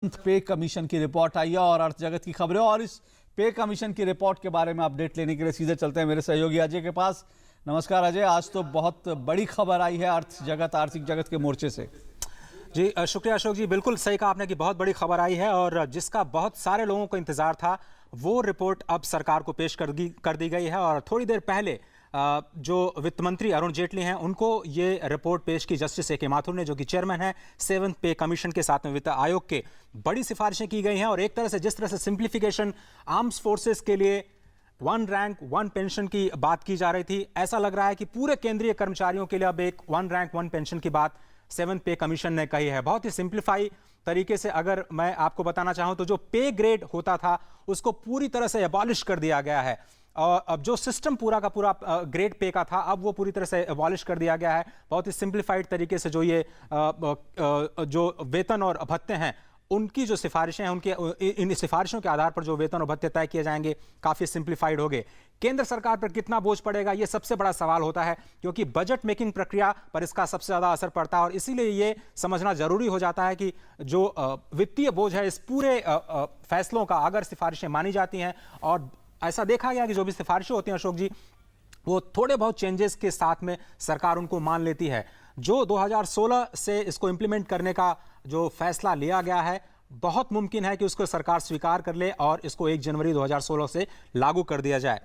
पे कमीशन की रिपोर्ट आई है और अर्थ जगत की खबरें, और इस पे कमीशन की रिपोर्ट के बारे में अपडेट लेने के लिए सीधे चलते हैं मेरे सहयोगी अजय के पास। नमस्कार अजय, आज तो बहुत बड़ी खबर आई है अर्थ जगत आर्थिक जगत के मोर्चे से। जी शुक्रिया अशोक जी, बिल्कुल सही कहा आपने कि बहुत बड़ी खबर आई है और जिसका बहुत सारे लोगों को इंतजार था वो रिपोर्ट अब सरकार को पेश कर दी गई है। और थोड़ी देर पहले जो वित्त मंत्री अरुण जेटली हैं उनको ये रिपोर्ट पेश की जस्टिस ए.के. माथुर ने, जो कि चेयरमैन है 7th पे कमीशन के, 7वें वित्त आयोग के। बड़ी सिफारिशें की गई हैं और एक तरह से जिस तरह से सिंप्लीफिकेशन आर्म्स फोर्सेस के लिए 1 रैंक 1 पेंशन की बात की जा रही थी, ऐसा लग रहा है कि पूरे केंद्रीय कर्मचारियों के लिए अब एक 1 रैंक 1 पेंशन की बात 7th पे कमीशन ने कही है। बहुत ही सिंप्लीफाई तरीके से अगर मैं आपको बताना चाहूं तो जो पे ग्रेड होता था उसको पूरी तरह से एबॉलिश कर दिया गया है। और अब जो सिस्टम पूरा का पूरा ग्रेड पे का था अब वो पूरी तरह से एबॉलिश कर दिया गया है। बहुत ही सिंप्लीफाइड तरीके से जो ये जो वेतन और भत्ते हैं उनकी जो सिफारिशें हैं, उनके इन सिफारिशों के आधार पर जो वेतन और भत्ते तय किए जाएंगे काफी सिंप्लीफाइड हो गए। केंद्र सरकार पर कितना बोझ पड़ेगा ये सबसे बड़ा सवाल होता है, क्योंकि बजट मेकिंग प्रक्रिया पर इसका सबसे ज्यादा असर पड़ता है और इसीलिए ये समझना जरूरी हो जाता है कि जो वित्तीय बोझ है इस पूरे फैसलों का, अगर सिफारिशें मानी जाती हैं, और ऐसा देखा गया कि जो भी सिफारिशें होती हैं अशोक जी वो थोड़े बहुत चेंजेस के साथ में सरकार उनको मान लेती है। जो 2016 से इसको इंप्लीमेंट करने का जो फैसला लिया गया है बहुत मुमकिन है कि उसको सरकार स्वीकार कर ले और इसको 1 जनवरी 2016 से लागू कर दिया जाए।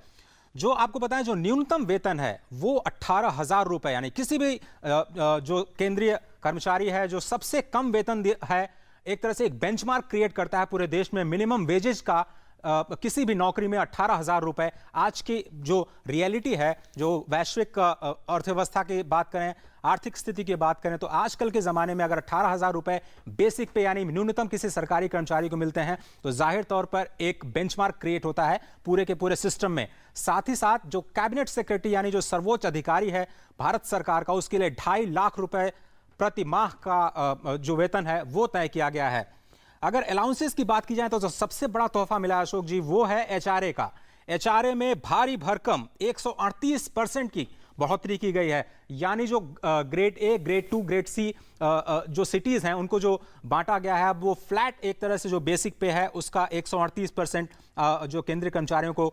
जो आपको बताएं, जो न्यूनतम वेतन है वो 18,000 रुपए, यानी किसी भी जो केंद्रीय कर्मचारी है जो सबसे कम वेतन है, एक तरह से एक बेंचमार्क क्रिएट करता है पूरे देश में। मिनिमम वेजेज का किसी भी नौकरी में 18,000 रुपए। आज की जो रियलिटी है, जो वैश्विक अर्थव्यवस्था की बात करें, आर्थिक स्थिति की बात करें, तो आजकल के जमाने में अगर 18,000 रुपए बेसिक पे यानी न्यूनतम किसी सरकारी कर्मचारी को मिलते हैं तो जाहिर तौर पर एक बेंचमार्क क्रिएट होता है पूरे के पूरे सिस्टम में। साथ ही साथ जो कैबिनेट सेक्रेटरी यानी जो सर्वोच्च अधिकारी है भारत सरकार का, उसके लिए 2.5 लाख रुपए प्रति माह का जो वेतन है वो तय किया गया है। अगर अलाउंसेस की बात की जाए तो जो सबसे बड़ा तोहफा मिला अशोक जी वो है एचआरए का। एचआरए में भारी भरकम 138% की बढ़ोतरी की गई है, यानी जो grade A, grade 2, grade C जो सिटीज हैं उनको जो बांटा गया है, अब वो फ्लैट एक तरह से जो बेसिक पे है उसका 138% जो केंद्रीय कर्मचारियों को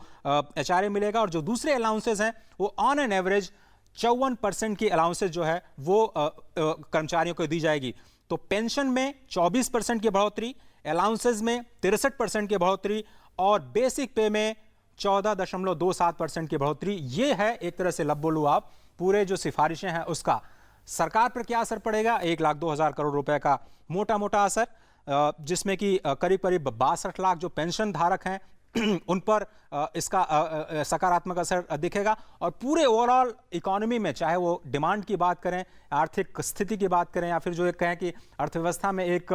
एचआरए मिलेगा, और जो दूसरे अलाउंसेस हैं वो ऑन एन एवरेज 54% की अलाउंसेस जो है वो कर्मचारियों को दी जाएगी। तो पेंशन में 24% की बढ़ोतरी, अलाउंसेस में 63% की बढ़ोतरी और बेसिक पे में 14.27% की बढ़ोतरी। ये है एक तरह से लब बोलू आप पूरे जो सिफारिशें हैं उसका। सरकार पर क्या असर पड़ेगा? 1,02,000 करोड़ रुपए का मोटा मोटा असर, जिसमें कि करीब करीब 62 लाख जो पेंशन धारक हैं उन पर इसका सकारात्मक असर दिखेगा। और पूरे ओवरऑल इकोनॉमी में, चाहे वो डिमांड की बात करें, आर्थिक स्थिति की बात करें, या फिर जो एक कहें कि अर्थव्यवस्था में एक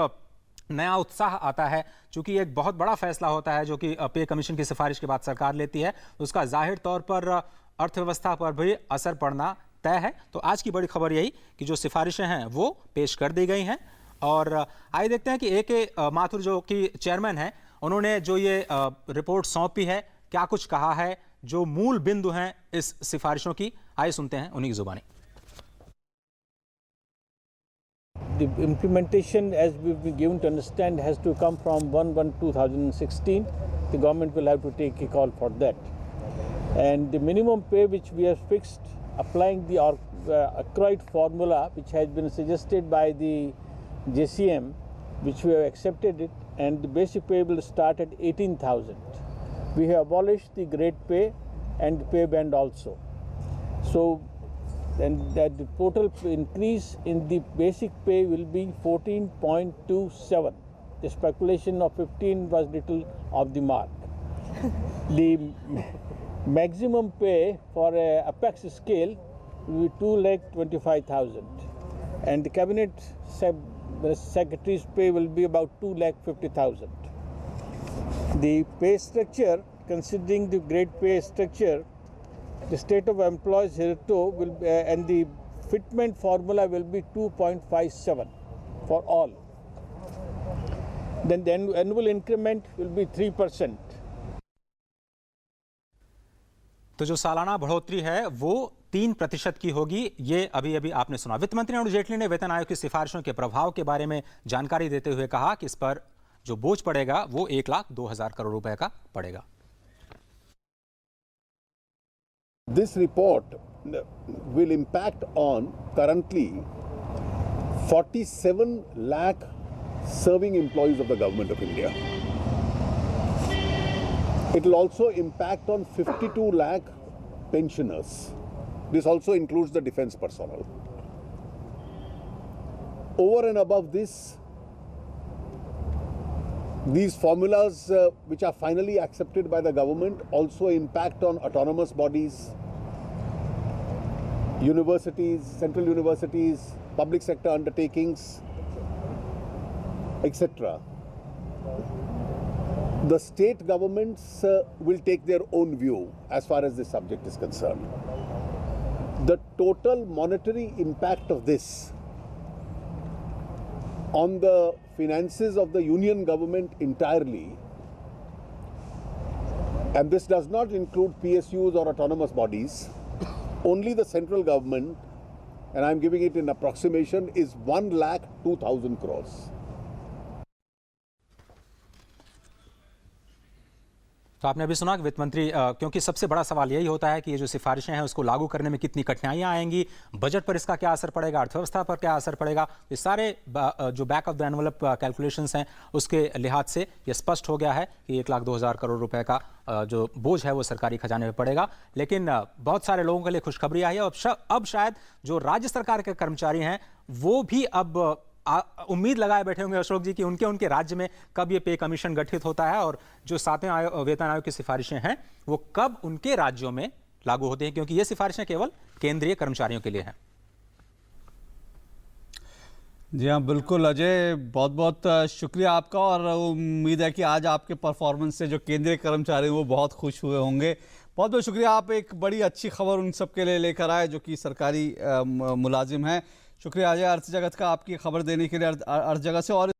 नया उत्साह आता है, चूंकि एक बहुत बड़ा फैसला होता है जो कि पे कमीशन की सिफारिश के बाद सरकार लेती है, तो उसका जाहिर तौर पर अर्थव्यवस्था पर भी असर पड़ना तय है। तो आज की बड़ी खबर यही कि जो सिफारिशें हैं वो पेश कर दी गई हैं। और आइए देखते हैं कि ए.के. माथुर जो कि चेयरमैन हैं उन्होंने जो ये रिपोर्ट सौंपी है क्या कुछ कहा है, जो मूल बिंदु हैं इस सिफारिशों की। आइए सुनते हैं उन्हीं की जुबानी। The implementation, as we've been given to understand, has to come from 1/1/2016. The government will have to take a call for that. And the minimum pay which we have fixed, applying the accrued formula which has been suggested by the JCM, which we have accepted it, and the basic pay will start at 18,000. We have abolished the grade pay and the pay band also. So, and that the total increase in the basic pay will be 14.27. The speculation of 15 was little of the mark. The maximum pay for a apex scale will be 2,25,000, and the cabinet secretary's pay will be about 2,50,000. The pay structure, considering the grade pay structure, the state of employees hereto will be, and the fitment formula will be 2.57 for all. Then the annual increment will be 3%. तो जो सालाना बढ़ोतरी है वो 3% की होगी। ये अभी अभी आपने सुना। वित्त मंत्री अरुण जेटली ने वेतन आयोग की सिफारिशों के प्रभाव के बारे में जानकारी देते हुए कहा कि इस पर जो बोझ पड़ेगा वो 1,02,000 करोड़ रुपए का पड़ेगा। This report will impact on currently 47 lakh serving employees of the government of India. It will also impact on 52 lakh pensioners. This also includes the defense personnel. Over and above this, these formulas which are finally accepted by the government also impact on autonomous bodies, universities, central universities, public sector undertakings, etc. The state governments will take their own view as far as this subject is concerned. The total monetary impact of this on the finances of the union government entirely, and this does not include PSUs or autonomous bodies, only the central government, and I'm giving it in approximation, is 1,02,000 crores. तो आपने अभी सुना कि वित्त मंत्री, क्योंकि सबसे बड़ा सवाल यही होता है कि ये जो सिफारिशें हैं उसको लागू करने में कितनी कठिनाइयां आएंगी, बजट पर इसका क्या असर पड़ेगा, अर्थव्यवस्था पर क्या असर पड़ेगा, ये सारे जो back of the envelope calculations हैं उसके लिहाज से ये स्पष्ट हो गया है कि 1,02,000 करोड़ रुपए का जो बोझ है वो सरकारी खजाने में पड़ेगा। लेकिन बहुत सारे लोगों के लिए खुशखबरी आई है। अब शायद जो राज्य सरकार के कर्मचारी हैं वो भी अब उम्मीद लगाए बैठे होंगे अशोक जी कि उनके राज्य में कब ये पे कमीशन गठित होता है और जो 7वें वेतन आयोग की सिफारिशें हैं वो कब उनके राज्यों में लागू होती हैं, क्योंकि ये सिफारिशें केवल केंद्रीय कर्मचारियों के लिए हैं। जी हाँ, बिल्कुल अजय, बहुत बहुत शुक्रिया आपका, और उम्मीद है कि आज आपके परफॉर्मेंस से जो केंद्रीय कर्मचारी हैं वो बहुत खुश हुए होंगे। बहुत बहुत शुक्रिया, आप एक बड़ी अच्छी खबर उन सब के लिए लेकर आए जो कि सरकारी मुलाजिम हैं। शुक्रिया अजय अर्थ जगत का आपकी खबर देने के लिए अर्थ जगत से। और